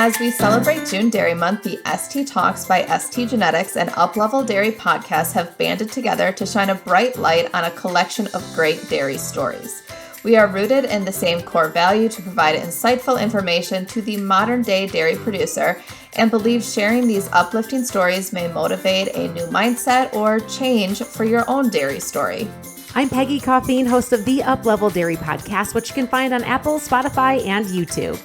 As we celebrate June Dairy Month, the ST Talks by ST Genetics and Uplevel Dairy podcasts have banded together to shine a bright light on a collection of great dairy stories. We are rooted in the same core value to provide insightful information to the modern-day dairy producer and believe sharing these uplifting stories may motivate a new mindset or change for your own dairy story. I'm Peggy Coffeen, host of the Uplevel Dairy podcast, which you can find on Apple, Spotify, and YouTube.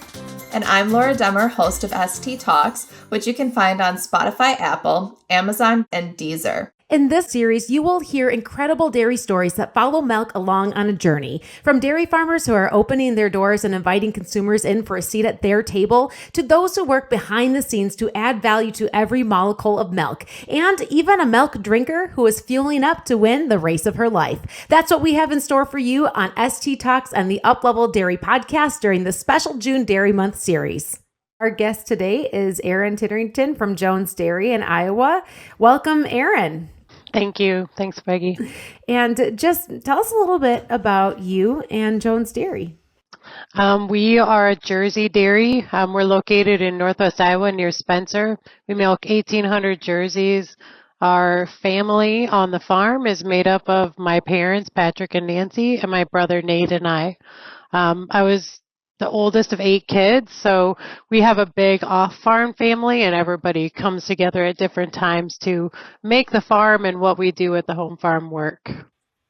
And I'm Laura Demmer, host of ST Talks, which you can find on Spotify, Apple, Amazon, and Deezer. In this series, you will hear incredible dairy stories that follow milk along on a journey. From dairy farmers who are opening their doors and inviting consumers in for a seat at their table, to those who work behind the scenes to add value to every molecule of milk, and even a milk drinker who is fueling up to win the race of her life. That's what we have in store for you on ST Talks and the Uplevel Dairy podcast during the special June Dairy Month series. Our guest today is Erin Titterington from Jones Dairy in Iowa. Welcome, Erin. Thank you. Thanks, Peggy. And just tell us a little bit about you and Jones Dairy. We are a Jersey dairy. We're located in Northwest Iowa near Spencer. We milk 1,800 jerseys. Our family on the farm is made up of my parents, Patrick and Nancy, and my brother, Nate, and I. I was the oldest of 8 kids, so we have a big off-farm family, and everybody comes together at different times to make the farm and what we do at the home farm work.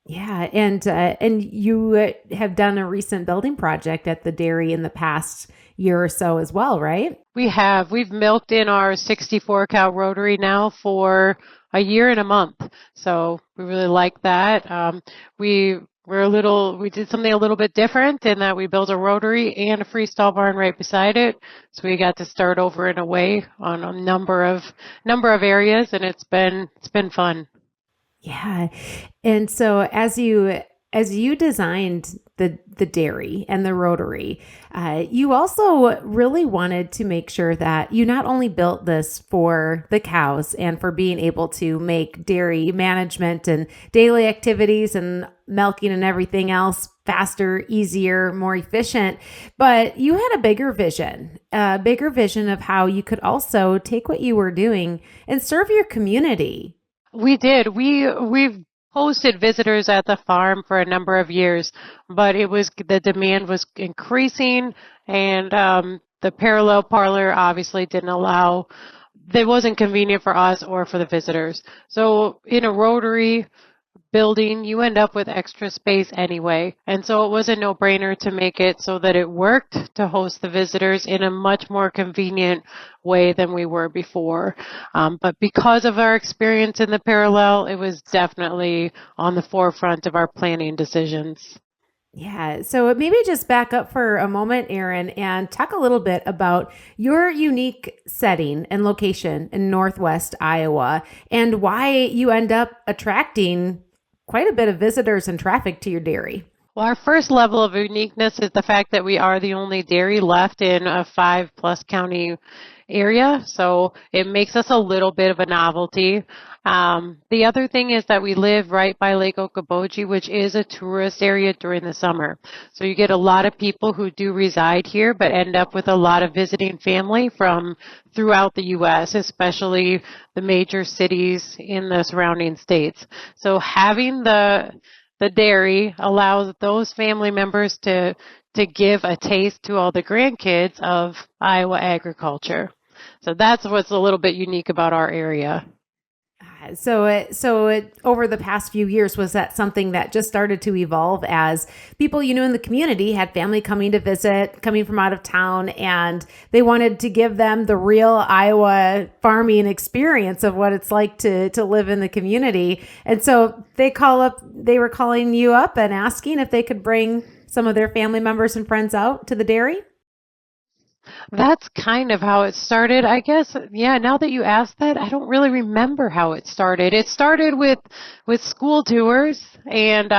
Yeah, and you have done a recent building project at the dairy in the past year or so as well, right? We have. We've milked in our 64-cow rotary now for a year and a month, so we really like that. We did something a little bit different in that we built a rotary and a freestall barn right beside it. So we got to start over in a way on a number of areas, and it's been fun. Yeah. And so as you designed the dairy and the rotary, you also really wanted to make sure that you not only built this for the cows and for being able to make dairy management and daily activities and milking and everything else faster, easier, more efficient, but you had a bigger vision of how you could also take what you were doing and serve your community. We did. We've hosted visitors at the farm for a number of years, but the demand was increasing, and the parallel parlor obviously didn't allow. That wasn't convenient for us or for the visitors. So in a rotary building, you end up with extra space anyway. And so it was a no-brainer to make it so that it worked to host the visitors in a much more convenient way than we were before. But because of our experience in the parallel, it was definitely on the forefront of our planning decisions. Yeah. So maybe just back up for a moment, Erin, and talk a little bit about your unique setting and location in Northwest Iowa and why you end up attracting quite a bit of visitors and traffic to your dairy. Well, our first level of uniqueness is the fact that we are the only dairy left in a 5+ county area, so it makes us a little bit of a novelty. The other thing is that we live right by Lake Okoboji, which is a tourist area during the summer. So you get a lot of people who do reside here, but end up with a lot of visiting family from throughout the U.S., especially the major cities in the surrounding states. So having the dairy allows those family members to give a taste to all the grandkids of Iowa agriculture. So that's what's a little bit unique about our area. So over the past few years, was that something that just started to evolve as people, in the community had family coming to visit, coming from out of town, and they wanted to give them the real Iowa farming experience of what it's like to live in the community. And so they were calling you up and asking if they could bring some of their family members and friends out to the dairy? That's kind of how it started, I guess. Yeah, now that you asked that, I don't really remember how it started. It started with school tours and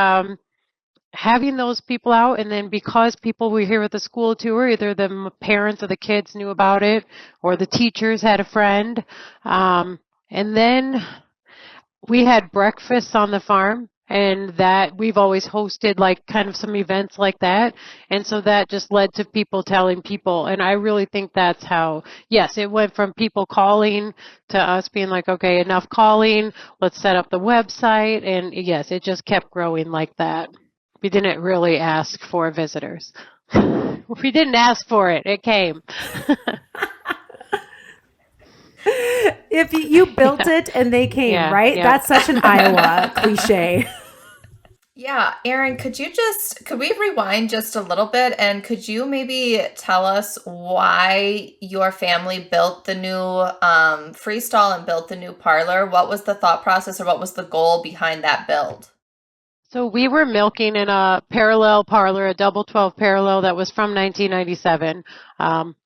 having those people out, and then because people were here with the school tour, either the parents of the kids knew about it or the teachers had a friend. And then we had breakfasts on the farm And that we've always hosted like kind of some events like that. And so that just led to people telling people. And I really think that's how, yes, it went from people calling to us being like, okay, enough calling, let's set up the website. And yes, it just kept growing like that. We didn't really ask for visitors. We didn't ask for it. It came. If you built it and they came, Yeah, right? yeah. That's such an Iowa cliche. Yeah, Erin, could we rewind just a little bit and could you maybe tell us why your family built the new freestall and built the new parlor? What was the thought process or what was the goal behind that build? So we were milking in a parallel parlor, a double 12 parallel that was from 1997.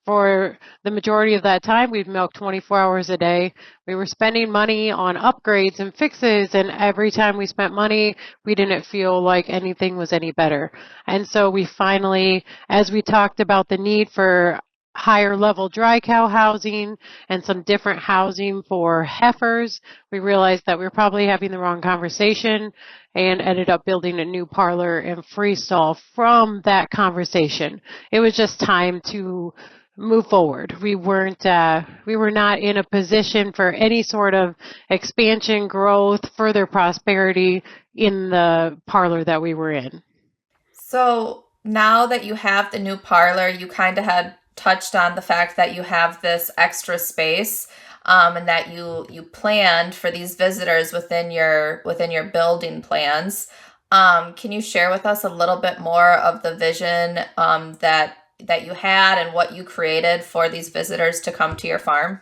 For the majority of that time, we'd milk 24 hours a day. We were spending money on upgrades and fixes, and every time we spent money, we didn't feel like anything was any better. And so we finally, as we talked about the need for higher level dry cow housing and some different housing for heifers, we realized that we were probably having the wrong conversation and ended up building a new parlor and freestall from that conversation. It was just time to move forward. We were not in a position for any sort of expansion, growth, further prosperity in the parlor that we were in. So now that you have the new parlor, you kind of had touched on the fact that you have this extra space, and that you planned for these visitors within your building plans. Can you share with us a little bit more of the vision that you had and what you created for these visitors to come to your farm?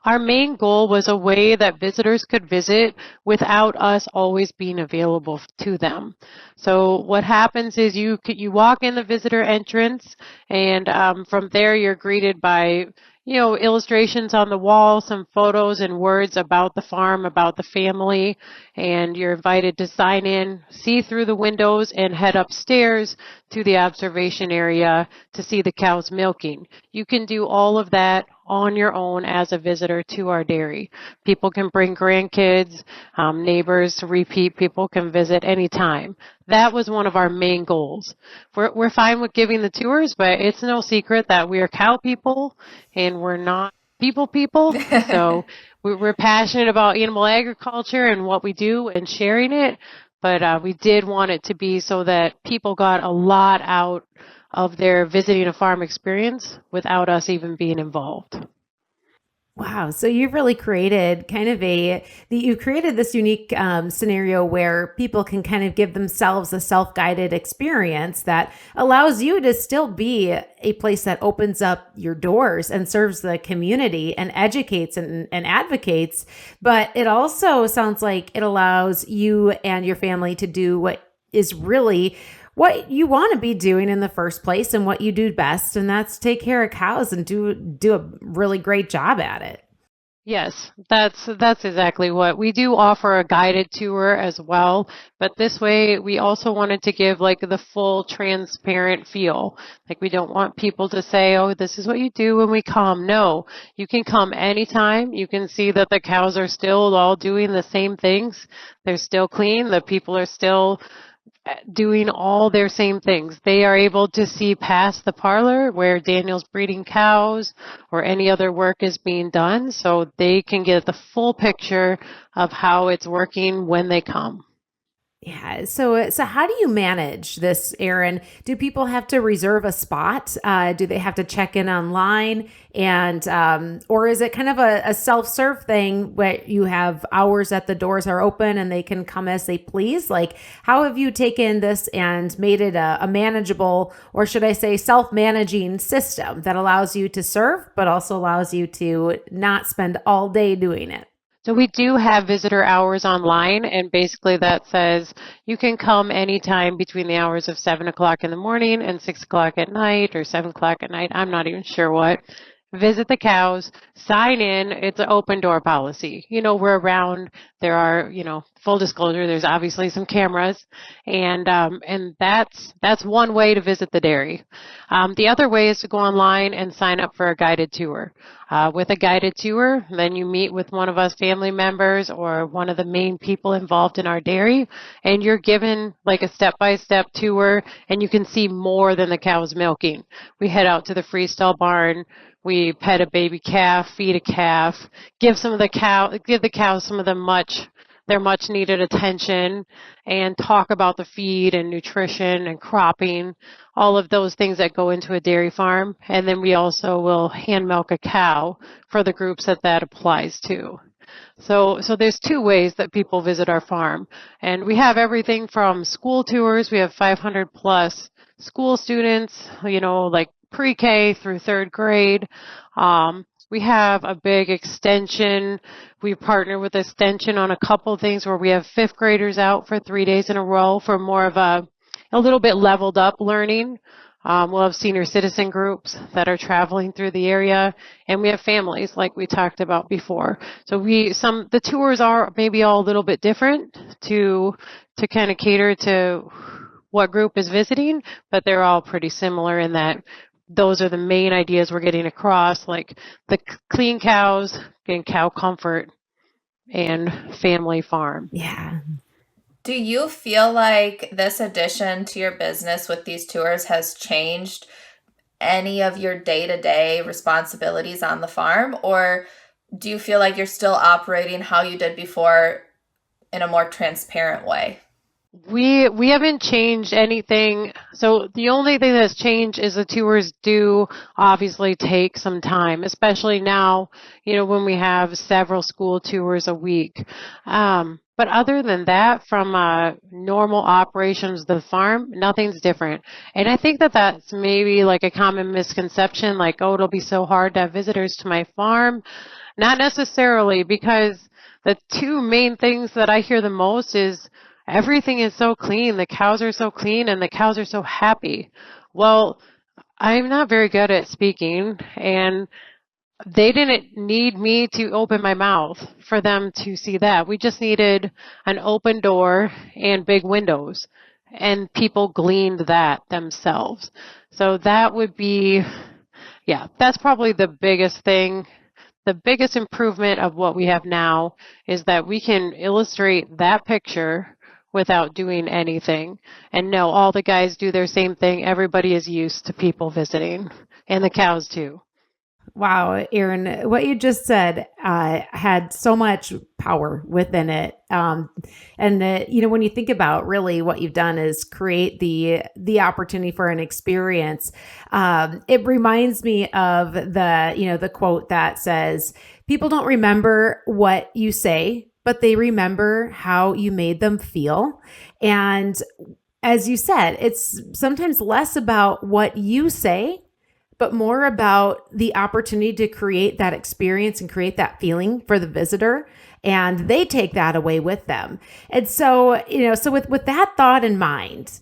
Our main goal was a way that visitors could visit without us always being available to them. So what happens is you walk in the visitor entrance, and from there you're greeted by illustrations on the wall, some photos and words about the farm, about the family, and you're invited to sign in, see through the windows, and head upstairs to the observation area to see the cows milking. You can do all of that on your own as a visitor to our dairy. People can bring grandkids, neighbors, repeat people can visit anytime. That was one of our main goals. We're fine with giving the tours, but it's no secret that we are cow people and we're not people. So we're passionate about animal agriculture and what we do and sharing it, but we did want it to be so that people got a lot out of their visiting a farm experience without us even being involved. Wow. So you've really created you've created this unique scenario where people can kind of give themselves a self-guided experience that allows you to still be a place that opens up your doors and serves the community and educates and advocates. But it also sounds like it allows you and your family to do what is really what you want to be doing in the first place and what you do best, and that's take care of cows and do a really great job at it. Yes, that's exactly what we do. Offer a guided tour as well, but this way we also wanted to give like the full transparent feel. Like we don't want people to say, "Oh, this is what you do when we come." No, you can come anytime. You can see that the cows are still all doing the same things. They're still clean. The people are still doing all their same things. They are able to see past the parlor where Daniel's breeding cows or any other work is being done, so they can get the full picture of how it's working when they come. Yeah. So how do you manage this, Erin? Do people have to reserve a spot? Do they have to check in online? And or is it kind of a self-serve thing where you have hours that the doors are open and they can come as they please? Like, how have you taken this and made it a manageable, or should I say self-managing system that allows you to serve, but also allows you to not spend all day doing it? So we do have visitor hours online, and basically that says you can come anytime between the hours of 7 o'clock in the morning and 6 o'clock at night, or 7 o'clock at night. I'm not even sure what. Visit the cows, sign in. It's an open door policy. We're around. There are, full disclosure, there's obviously some cameras, and that's one way to visit the dairy. The other way is to go online and sign up for a guided tour. with a guided tour. Then you meet with one of us family members or one of the main people involved in our dairy, and you're given like a step-by-step tour, and you can see more than the cows milking. We head out to the freestall barn. We pet a baby calf, feed a calf, give the cows some of their much needed attention, and talk about the feed and nutrition and cropping, all of those things that go into a dairy farm. And then we also will hand milk a cow for the groups that applies to. So there's two ways that people visit our farm. And we have everything from school tours. We have 500 plus school students, like pre-K through third grade. We have a big extension. We partner with extension on a couple things where we have fifth graders out for 3 days in a row for more of a little bit leveled up learning. We'll have senior citizen groups that are traveling through the area, and we have families like we talked about before. So the tours are maybe all a little bit different to kind of cater to what group is visiting, but they're all pretty similar in that those are the main ideas we're getting across, like the clean cows and cow comfort and family farm. Yeah. Do you feel like this addition to your business with these tours has changed any of your day-to-day responsibilities on the farm? Or do you feel like you're still operating how you did before in a more transparent way? We haven't changed anything. So the only thing that's changed is the tours do obviously take some time, especially now, when we have several school tours a week. But other than that, from normal operations of the farm, nothing's different. And I think that that's maybe like a common misconception, like, oh, it'll be so hard to have visitors to my farm. Not necessarily, because the two main things that I hear the most is everything is so clean, the cows are so clean, and the cows are so happy. Well, I'm not very good at speaking, and they didn't need me to open my mouth for them to see that. We just needed an open door and big windows, and people gleaned that themselves. So that would be, that's probably the biggest thing. The biggest improvement of what we have now is that we can illustrate that picture without doing anything. And no, all the guys do their same thing. Everybody is used to people visiting, and the cows too. Wow, Erin, what you just said had so much power within it. And when you think about really what you've done is create the opportunity for an experience. It reminds me of the quote that says, "People don't remember what you say, but they remember how you made them feel." And as you said, it's sometimes less about what you say, but more about the opportunity to create that experience and create that feeling for the visitor. And they take that away with them. And so, with that thought in mind,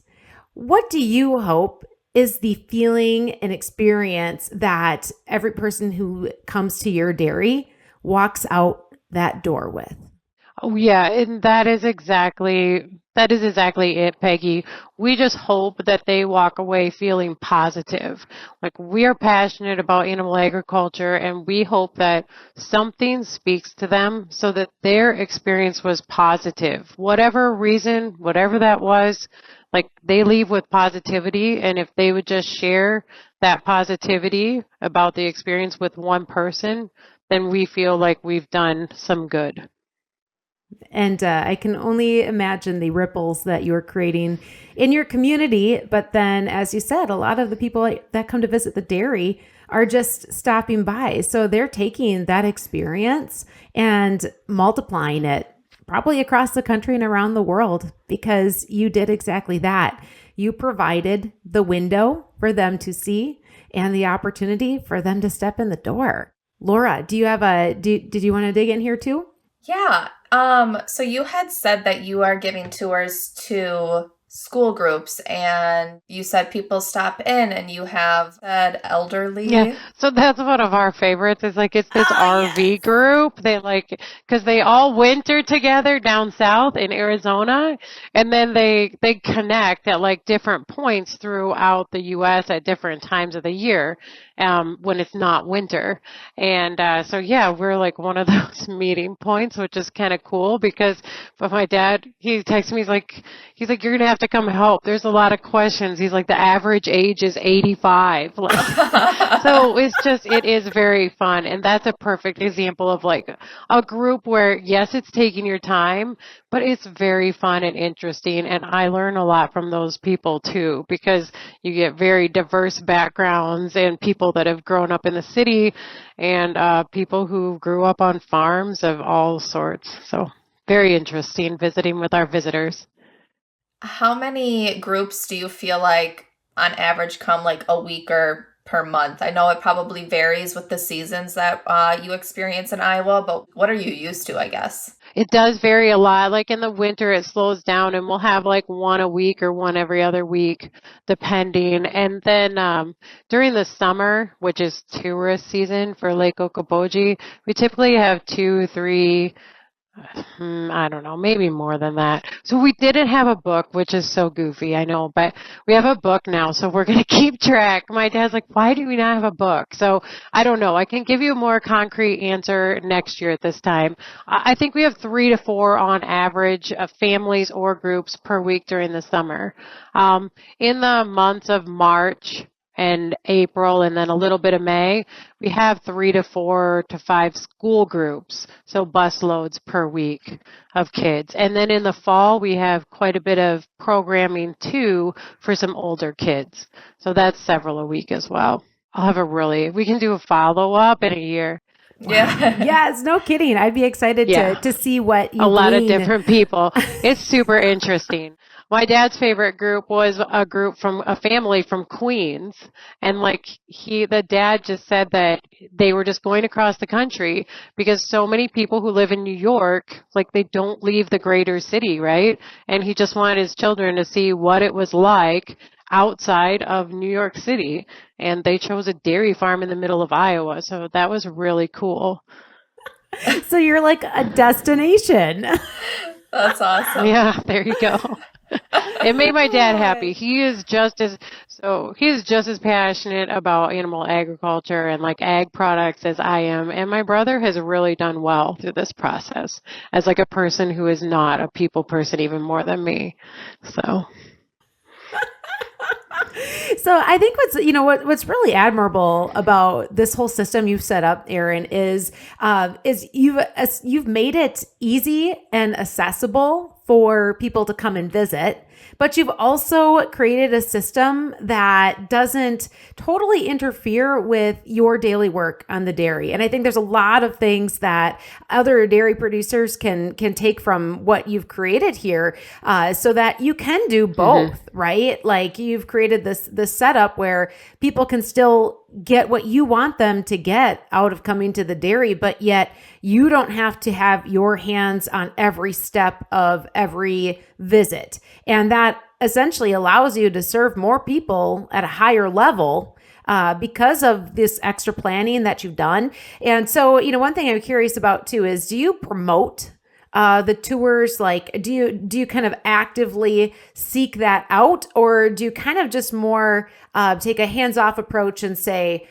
what do you hope is the feeling and experience that every person who comes to your dairy walks out that door with? Oh yeah, and that is exactly it, Peggy. We just hope that they walk away feeling positive. Like, we are passionate about animal agriculture, and we hope that something speaks to them so that their experience was positive. Whatever reason, whatever that was, like, they leave with positivity, and if they would just share that positivity about the experience with one person, then we feel like we've done some good. And I can only imagine the ripples that you're creating in your community. But then, as you said, a lot of the people that come to visit the dairy are just stopping by. So they're taking that experience and multiplying it probably across the country and around the world, because you did exactly that. You provided the window for them to see and the opportunity for them to step in the door. Laura, did you want to dig in here too? Yeah. So you had said that you are giving tours to school groups, and you said people stop in, and you have said elderly. Yeah, so that's one of our favorites. It's like, it's this RV group. They because they all winter together down south in Arizona, and then they connect at like different points throughout the U.S. at different times of the year. when it's not winter. And so, yeah, we're like one of those meeting points, which is kind of cool because but my dad, he texts me, he's like, you're going to have to come help. There's a lot of questions. He's like, the average age is 85. Like, so it is very fun. And that's a perfect example of like a group where, yes, it's taking your time, but it's very fun and interesting. And I learn a lot from those people too, because you get very diverse backgrounds and people that have grown up in the city and people who grew up on farms of all sorts. So very interesting visiting with our visitors. How many groups do you feel like on average come like a week or per month? I know it probably varies with the seasons that you experience in Iowa, but what are you used to, I guess? It does vary a lot. Like in the winter, it slows down and we'll have like one a week or one every other week, depending. And then during the summer, which is tourist season for Lake Okoboji, we typically have two, three, I don't know, maybe more than that. So we didn't have a book, which is so goofy, I know, but we have a book now, so we're going to keep track. My dad's like, why do we not have a book? So I don't know. I can give you a more concrete answer next year at this time. I think we have 3 to 4 on average of families or groups per week during the summer. In the months of March and April and then a little bit of May, we have 3 to 4 to 5 school groups, so bus loads per week of kids. And then in the fall, we have quite a bit of programming too for some older kids. So that's several a week as well. We can do a follow-up in a year. Yeah. Yes, no kidding. I'd be excited to see what you A lot of glean. different people. It's super interesting. My dad's favorite group was a family from Queens. And like the dad just said that they were just going across the country because so many people who live in New York, like they don't leave the greater city, right? And he just wanted his children to see what it was like outside of New York City. And they chose a dairy farm in the middle of Iowa. So that was really cool. So you're like a destination. That's awesome. Yeah, there you go. It made my dad happy. He is just as passionate about animal agriculture and like ag products as I am. And my brother has really done well through this process as like a person who is not a people person even more than me. So I think what's really admirable about this whole system you've set up, Erin, is you've made it easy and accessible for people to come and visit. But you've also created a system that doesn't totally interfere with your daily work on the dairy. And I think there's a lot of things that other dairy producers can take from what you've created here, so that you can do both, right? Like you've created this setup where people can still get what you want them to get out of coming to the dairy, but yet you don't have to have your hands on every step of every visit. And that essentially allows you to serve more people at a higher level because of this extra planning that you've done. And so, one thing I'm curious about too is, do you promote the tours? Like, do you kind of actively seek that out, or do you kind of just more take a hands-off approach and say,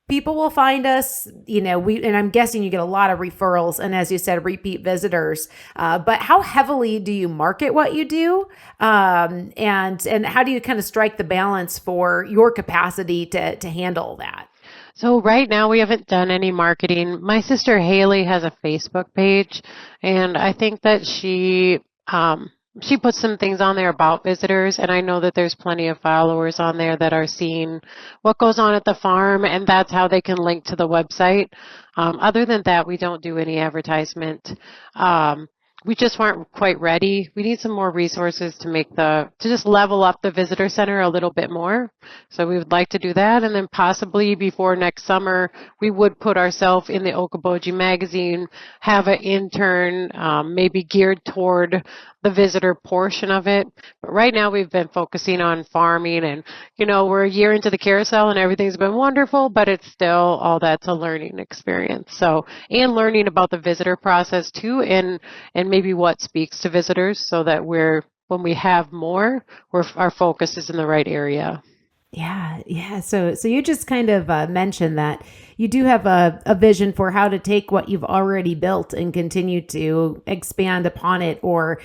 people will find us, and I'm guessing you get a lot of referrals and, as you said, repeat visitors. But how heavily do you market what you do? And how do you kind of strike the balance for your capacity to handle that? So right now we haven't done any marketing. My sister Haley has a Facebook page, and I think that she puts some things on there about visitors, and I know that there's plenty of followers on there that are seeing what goes on at the farm, and that's how they can link to the website. Other than that, we don't do any advertisement. We just weren't quite ready. We need some more resources to just level up the visitor center a little bit more. So we would like to do that. And then possibly before next summer, we would put ourselves in the Okoboji magazine, have an intern, maybe geared toward the visitor portion of it. But right now we've been focusing on farming, and, we're a year into the carousel and everything's been wonderful, but it's still all that's a learning experience. So, and learning about the visitor process too, and maybe what speaks to visitors, so that when we have more, our focus is in the right area. Yeah. So you just kind of mentioned that you do have a vision for how to take what you've already built and continue to expand upon it, or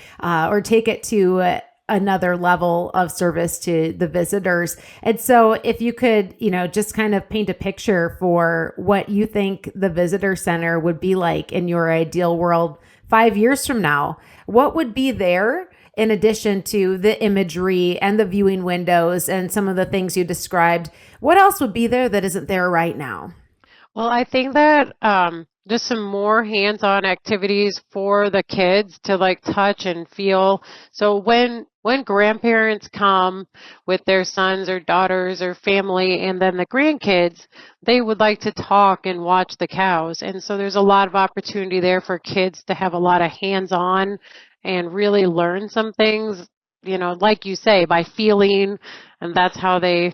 take it to another level of service to the visitors. And so, if you could, just kind of paint a picture for what you think the visitor center would be like in your ideal world 5 years from now, what would be there? In addition to the imagery and the viewing windows and some of the things you described, what else would be there that isn't there right now? Well, I think that just some more hands-on activities for the kids to like touch and feel. So when grandparents come with their sons or daughters or family, and then the grandkids, they would like to talk and watch the cows. And so there's a lot of opportunity there for kids to have a lot of hands-on and really learn some things, like you say, by feeling, and that's how they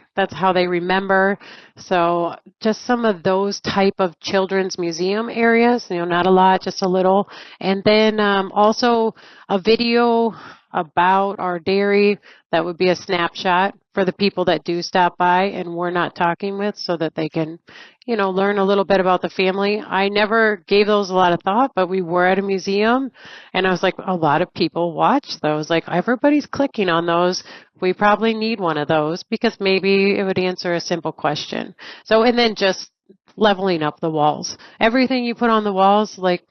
remember. So just some of those type of children's museum areas, not a lot, just a little. And then also a video about our dairy that would be a snapshot for the people that do stop by and we're not talking with, so that they can learn a little bit about the family. I never gave those a lot of thought, but we were at a museum and I was like, a lot of people watch those. Like, everybody's clicking on those. We probably need one of those because maybe it would answer a simple question. So, and then just leveling up the walls. Everything you put on the walls, like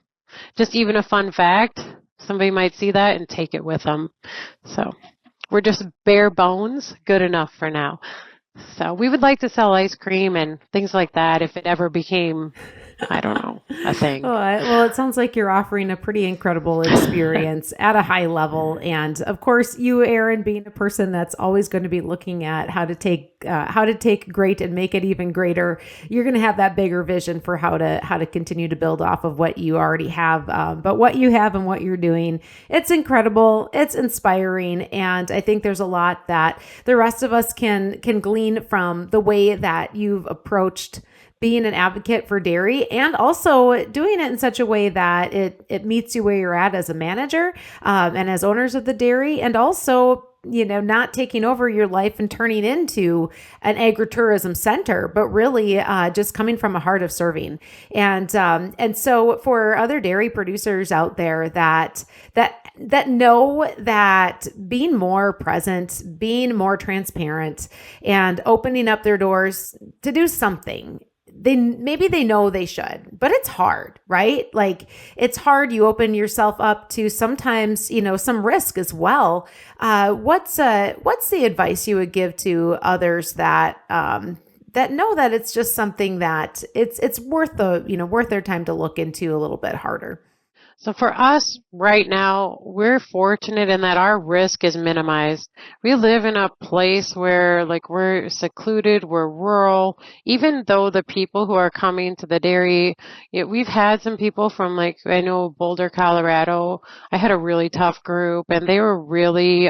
just even a fun fact, somebody might see that and take it with them. So we're just bare bones, good enough for now. So we would like to sell ice cream and things like that if it ever became, I don't know, a thing. Well, it sounds like you're offering a pretty incredible experience at a high level. And of course, you, Erin, being a person that's always going to be looking at how to take great and make it even greater, you're going to have that bigger vision for how to continue to build off of what you already have. But what you have and what you're doing, it's incredible. It's inspiring. And I think there's a lot that the rest of us can glean from the way that you've approached being an advocate for dairy, and also doing it in such a way that it meets you where you're at as a manager, and as owners of the dairy, and also not taking over your life and turning into an agritourism center, but really just coming from a heart of serving. And so for other dairy producers out there that know that being more present, being more transparent, and opening up their doors to do something, maybe they know they should, but it's hard, right? Like, it's hard. You open yourself up to sometimes, some risk as well. What's the advice you would give to others that know that it's just something that it's worth worth their time to look into a little bit harder? So for us right now, we're fortunate in that our risk is minimized. We live in a place where like we're secluded, we're rural. Even though the people who are coming to the dairy, we've had some people from like, I know Boulder, Colorado. I had a really tough group and they were really,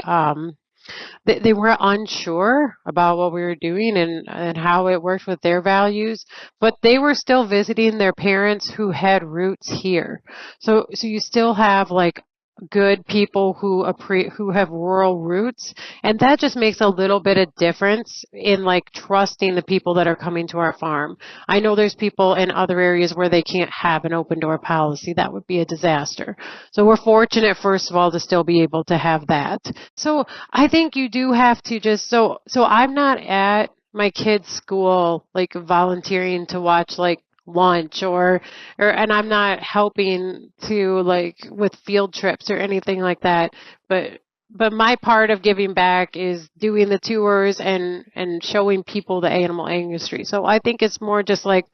they were unsure about what we were doing and how it worked with their values, but they were still visiting their parents who had roots here. So you still have like good people who have rural roots, and that just makes a little bit of difference in like trusting the people that are coming to our farm. I know there's people in other areas where they can't have an open door policy. That would be a disaster. So we're fortunate, first of all, to still be able to have that. So I think you do have to just so I'm not at my kids' school like volunteering to watch like lunch and I'm not helping to like with field trips or anything like that, but my part of giving back is doing the tours and showing people the animal industry. So I think it's more just like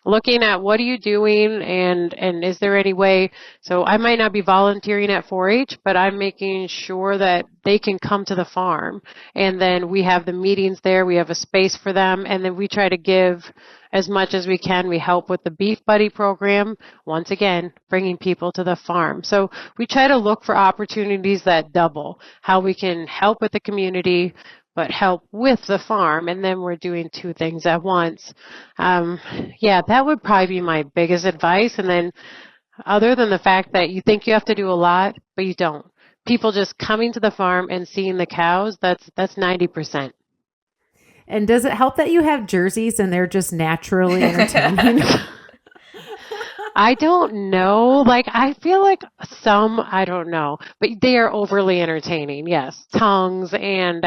looking at what are you doing and is there any way. So I might not be volunteering at 4-H, but I'm making sure that they can come to the farm, and then we have the meetings there, we have a space for them, and then we try to give as much as we can. We help with the Beef Buddy program, once again, bringing people to the farm. So we try to look for opportunities that double how we can help with the community, but help with the farm. And then we're doing two things at once. That would probably be my biggest advice. And then other than the fact that you think you have to do a lot, but you don't. People just coming to the farm and seeing the cows, that's 90%. And does it help that you have jerseys and they're just naturally entertaining? I don't know. Like, I feel like some, I don't know, but they are overly entertaining. Yes. Tongues and,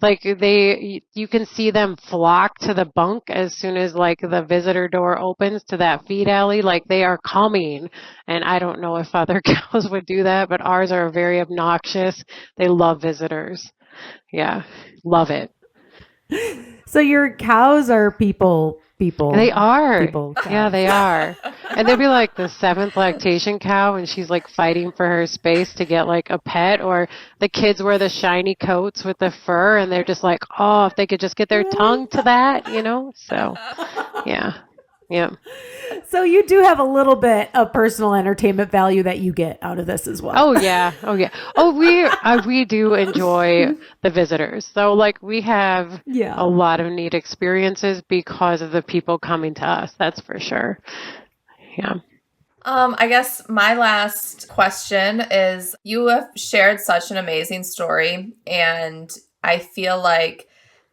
like you can see them flock to the bunk as soon as like the visitor door opens to that feed alley. Like they are coming. And I don't know if other cows would do that, but ours are very obnoxious. They love visitors. Yeah. Love it. So your cows are people. They are. People Yeah, cows. they are. And they'll be like the seventh lactation cow and she's like fighting for her space to get like a pet, or the kids wear the shiny coats with the fur and they're just like, oh, if they could just get their tongue to that, So, yeah. Yeah. So you do have a little bit of personal entertainment value that you get out of this as well. Oh yeah. Oh, we do enjoy the visitors. So like we have a lot of neat experiences because of the people coming to us. That's for sure. Yeah. I guess my last question is, you have shared such an amazing story, and I feel like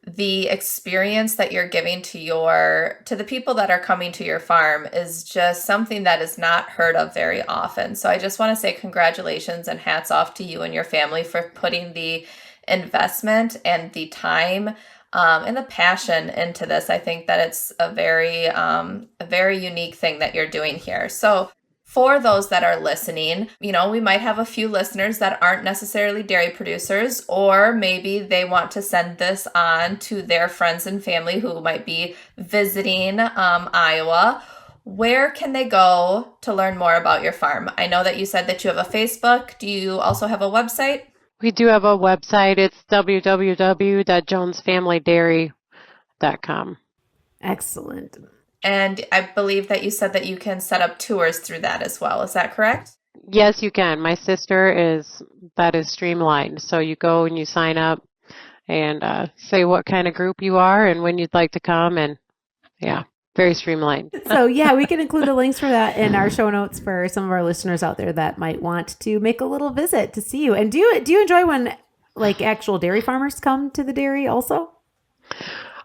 the experience that you're giving to the people that are coming to your farm is just something that is not heard of very often. So I just want to say congratulations and hats off to you and your family for putting the investment and the time and the passion into this. I think that it's a very unique thing that you're doing here. So for those that are listening, we might have a few listeners that aren't necessarily dairy producers, or maybe they want to send this on to their friends and family who might be visiting Iowa. Where can they go to learn more about your farm? I know that you said that you have a Facebook. Do you also have a website? We do have a website. It's www.jonesfamilydairy.com. Excellent. And I believe that you said that you can set up tours through that as well. Is that correct? Yes, you can. My sister that is streamlined. So you go and you sign up and say what kind of group you are and when you'd like to come. And yeah, very streamlined. So yeah, we can include the links for that in our show notes for some of our listeners out there that might want to make a little visit to see you. And do you enjoy when like actual dairy farmers come to the dairy also?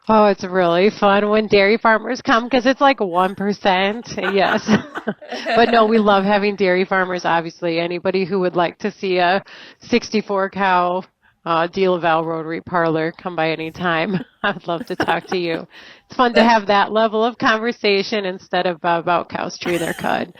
Oh, it's really fun when dairy farmers come because it's like 1%. Yes. But no, we love having dairy farmers, obviously. Anybody who would like to see a 64 cow Deal-A-Val rotary parlor, come by any time. I'd love to talk to you. It's fun to have that level of conversation instead of about cows chewing their cud.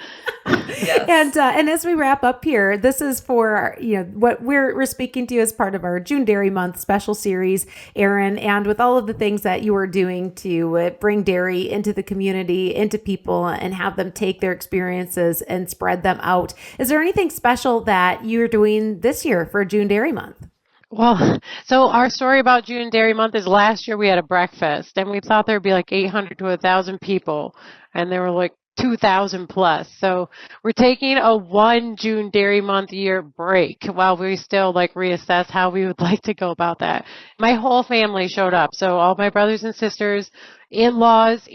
Yes. And as we wrap up here, this is for what we're speaking to you as part of our June Dairy Month special series, Erin, and with all of the things that you are doing to bring dairy into the community, into people, and have them take their experiences and spread them out. Is there anything special that you're doing this year for June Dairy Month? Well, so our story about June Dairy Month is last year we had a breakfast and we thought there'd be like 800 to 1,000 people, and there were like 2,000 plus. So we're taking a 1 June Dairy Month year break while we still like reassess how we would like to go about that. My whole family showed up. So all my brothers and sisters, in-laws,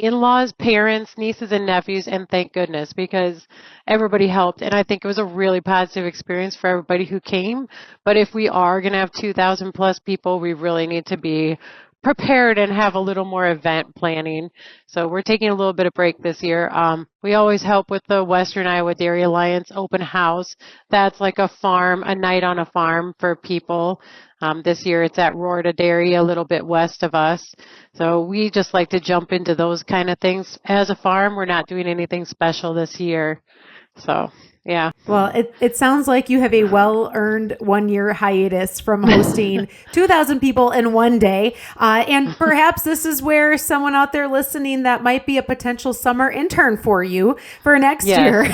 parents, nieces and nephews, and thank goodness because everybody helped. And I think it was a really positive experience for everybody who came. But if we are going to have 2,000 plus people, we really need to be prepared and have a little more event planning. So we're taking a little bit of break this year. We always help with the Western Iowa Dairy Alliance open house. That's like a night on a farm for people. This year it's at Rorta Dairy, a little bit west of us. So we just like to jump into those kind of things. As a farm, we're not doing anything special this year. So, yeah. Well, it sounds like you have a well-earned 1-year hiatus from hosting 2,000 people in one day. And perhaps this is where someone out there listening that might be a potential summer intern for you for next year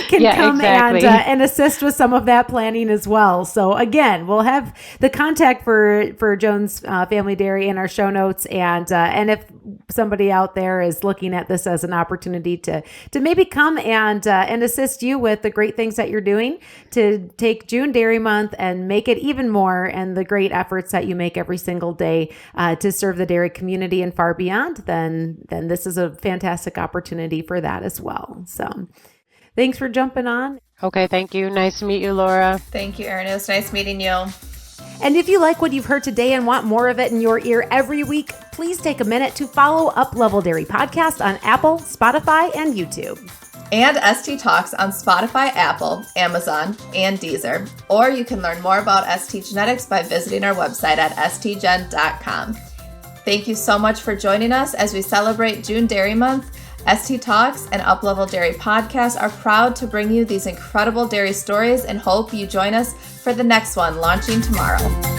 can come exactly. and assist with some of that planning as well. So again, we'll have the contact for Jones Family Dairy in our show notes. And if somebody out there is looking at this as an opportunity to maybe come and assist you with the great things that you're doing to take June Dairy Month and make it even more, and the great efforts that you make every single day to serve the dairy community and far beyond, then this is a fantastic opportunity for that as well. So thanks for jumping on. Okay, thank you. Nice to meet you, Laura. Thank you, Erin. It was nice meeting you. And if you like what you've heard today and want more of it in your ear every week, please take a minute to follow Up Level Dairy Podcast on Apple, Spotify, and YouTube. And ST Talks on Spotify, Apple, Amazon, and Deezer. Or you can learn more about ST Genetics by visiting our website at stgen.com. Thank you so much for joining us as we celebrate June Dairy Month. ST Talks and Up Level Dairy Podcast are proud to bring you these incredible dairy stories and hope you join us for the next one launching tomorrow.